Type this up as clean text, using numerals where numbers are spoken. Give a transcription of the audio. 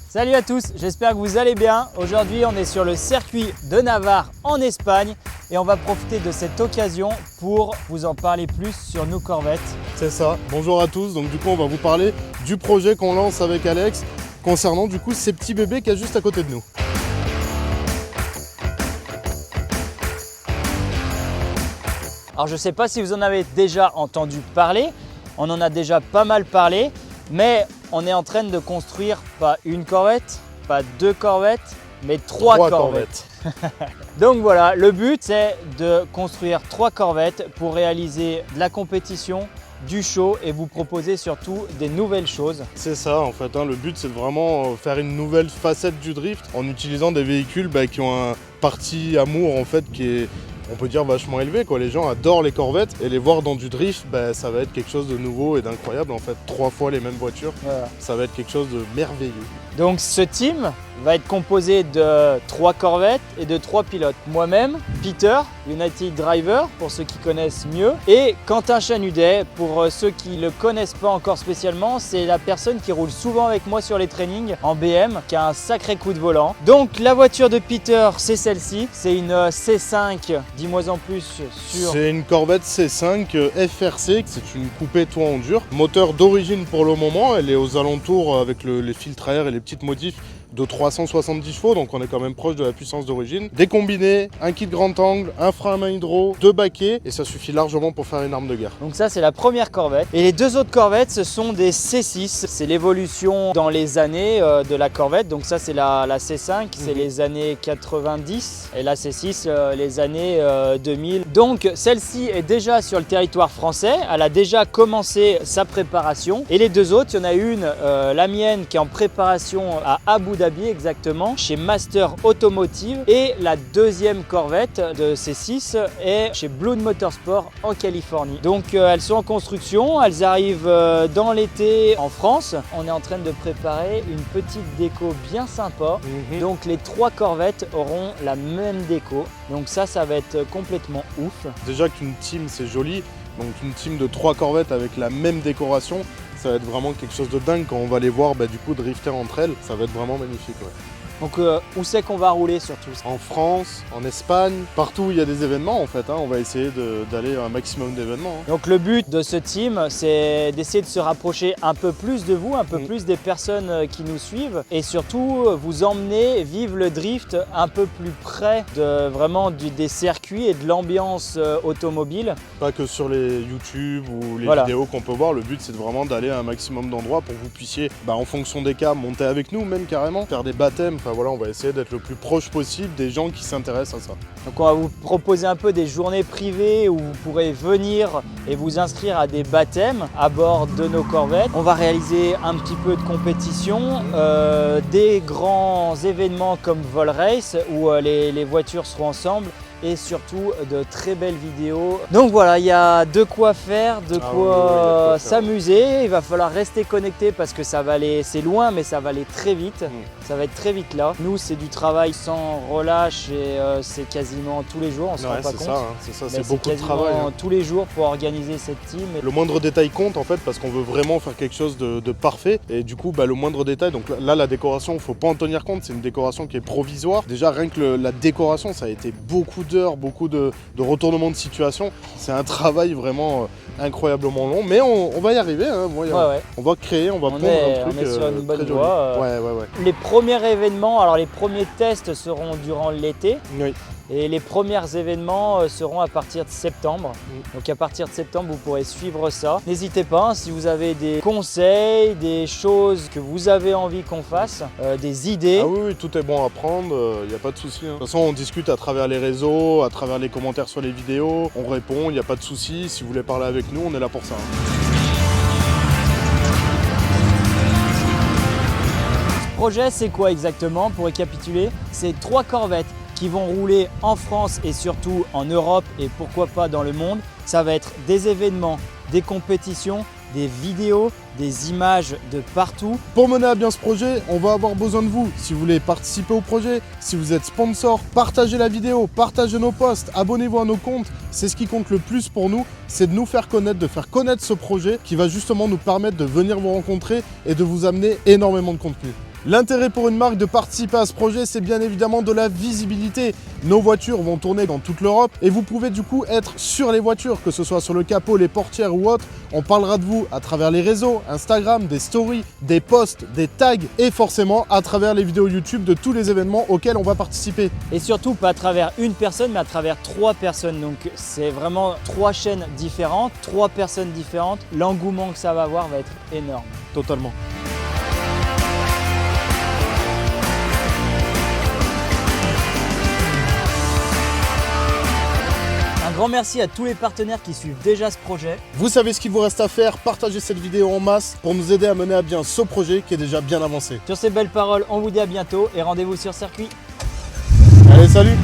Salut à tous, j'espère que vous allez bien. Aujourd'hui, on est sur le circuit de Navarre en Espagne et on va profiter de cette occasion pour vous en parler plus sur nos corvettes. C'est ça, bonjour à tous. Donc du coup, on va vous parler du projet qu'on lance avec Alex concernant du coup ces petits bébés qu'il y a juste à côté de nous. Alors je ne sais pas si vous en avez déjà entendu parler, on en a déjà pas mal parlé, mais on est en train de construire pas une corvette, pas deux corvettes, mais trois corvettes. Donc voilà, le but c'est de construire 3 corvettes pour réaliser de la compétition, du show et vous proposer surtout des nouvelles choses. C'est ça en fait, le but c'est de vraiment faire une nouvelle facette du drift en utilisant des véhicules qui ont un parti amour en fait qui est, on peut dire, vachement élevé quoi. Les gens adorent les corvettes et les voir dans du drift, ça va être quelque chose de nouveau et d'incroyable en fait. 3 fois les mêmes voitures, voilà. Ça va être quelque chose de merveilleux. Donc ce team va être composé de 3 corvettes et de 3 pilotes. Moi-même, Peter, United Driver pour ceux qui connaissent mieux, et Quentin Chanudet pour ceux qui ne le connaissent pas encore spécialement. C'est la personne qui roule souvent avec moi sur les trainings en BM, qui a un sacré coup de volant. Donc la voiture de Peter, c'est celle-ci, c'est une C5. Dis-moi en plus sur... C'est une Corvette C5 FRC, c'est une coupée toit en dur. Moteur d'origine pour le moment, elle est aux alentours avec les filtres à air et les petites modifs de 370 chevaux, donc on est quand même proche de la puissance d'origine. Des combinés, un kit grand angle, un frein à main hydro, 2 baquets et ça suffit largement pour faire une arme de guerre. Donc ça c'est la première corvette. Et les 2 autres corvettes ce sont des C6. C'est l'évolution dans les années de la corvette. Donc ça c'est la C5, c'est les années 90 et la C6 les années 2000. Donc celle-ci est déjà sur le territoire français. Elle a déjà commencé sa préparation. Et les 2 autres, il y en a une, la mienne qui est en préparation à Abu Dhabi exactement, chez Master Automotive, et la deuxième corvette de C6 est chez Blood Motorsport en Californie. Donc elles sont en construction, elles arrivent dans l'été en France. On est en train de préparer une petite déco bien sympa. Donc les 3 corvettes auront la même déco. Donc ça va être complètement ouf. Déjà qu'une team c'est joli, donc une team de 3 corvettes avec la même décoration, ça va être vraiment quelque chose de dingue quand on va les voir du coup drifter entre elles, ça va être vraiment magnifique. Ouais. Donc où c'est qu'on va rouler surtout? En France, en Espagne, partout où il y a des événements en fait, on va essayer d'aller à un maximum d'événements. Donc le but de ce team, c'est d'essayer de se rapprocher un peu plus de vous, un peu plus des personnes qui nous suivent et surtout vous emmener vivre le drift un peu plus près de vraiment des circuits et de l'ambiance automobile. Pas que sur les YouTube ou les vidéos qu'on peut voir, le but c'est vraiment d'aller à un maximum d'endroits pour que vous puissiez, en fonction des cas, monter avec nous même carrément, faire des baptêmes. Enfin voilà, on va essayer d'être le plus proche possible des gens qui s'intéressent à ça. Donc on va vous proposer un peu des journées privées où vous pourrez venir et vous inscrire à des baptêmes à bord de nos corvettes. On va réaliser un petit peu de compétition, des grands événements comme Vol Race où les voitures seront ensemble, et surtout de très belles vidéos. Donc voilà, il y a de quoi faire, de quoi s'amuser. Il va falloir rester connecté parce que ça va aller, c'est loin mais ça va aller très vite. Ça va être très vite là. Nous c'est du travail sans relâche et c'est quasiment tous les jours, on se rend pas compte. C'est ça, c'est beaucoup de travail. Tous les jours pour organiser cette team. Le moindre détail compte en fait parce qu'on veut vraiment faire quelque chose de parfait et du coup le moindre détail, donc là la décoration, il ne faut pas en tenir compte, c'est une décoration qui est provisoire. Déjà rien que la décoration, ça a été beaucoup d'heures, beaucoup de retournements de situation. C'est un travail vraiment incroyablement long, mais on va y arriver. On va créer, on va pondre un truc. On est sur une bonne très voie. Les premiers événements, alors les premiers tests seront durant l'été. Oui. Et les premiers événements seront à partir de septembre. Donc à partir de septembre, vous pourrez suivre ça. N'hésitez pas, si vous avez des conseils, des choses que vous avez envie qu'on fasse, des idées. Ah oui, tout est bon à prendre, il n'y a pas de souci. De toute façon, on discute à travers les réseaux, à travers les commentaires sur les vidéos. On répond, il n'y a pas de souci. Si vous voulez parler avec nous, on est là pour ça. Ce projet, c'est quoi exactement? Pour récapituler, c'est 3 corvettes qui vont rouler en France et surtout en Europe et pourquoi pas dans le monde. Ça va être des événements, des compétitions, des vidéos, des images de partout. Pour mener à bien ce projet, on va avoir besoin de vous. Si vous voulez participer au projet, si vous êtes sponsor, partagez la vidéo, partagez nos posts, abonnez-vous à nos comptes. C'est ce qui compte le plus pour nous, c'est de nous faire connaître, de faire connaître ce projet qui va justement nous permettre de venir vous rencontrer et de vous amener énormément de contenu. L'intérêt pour une marque de participer à ce projet, c'est bien évidemment de la visibilité. Nos voitures vont tourner dans toute l'Europe et vous pouvez du coup être sur les voitures, que ce soit sur le capot, les portières ou autre. On parlera de vous à travers les réseaux, Instagram, des stories, des posts, des tags et forcément à travers les vidéos YouTube de tous les événements auxquels on va participer. Et surtout pas à travers une personne mais à travers 3 personnes. Donc c'est vraiment 3 chaînes différentes, 3 personnes différentes. L'engouement que ça va avoir va être énorme. Totalement. Un grand merci à tous les partenaires qui suivent déjà ce projet. Vous savez ce qu'il vous reste à faire, partagez cette vidéo en masse pour nous aider à mener à bien ce projet qui est déjà bien avancé. Sur ces belles paroles, on vous dit à bientôt et rendez-vous sur circuit. Allez, salut!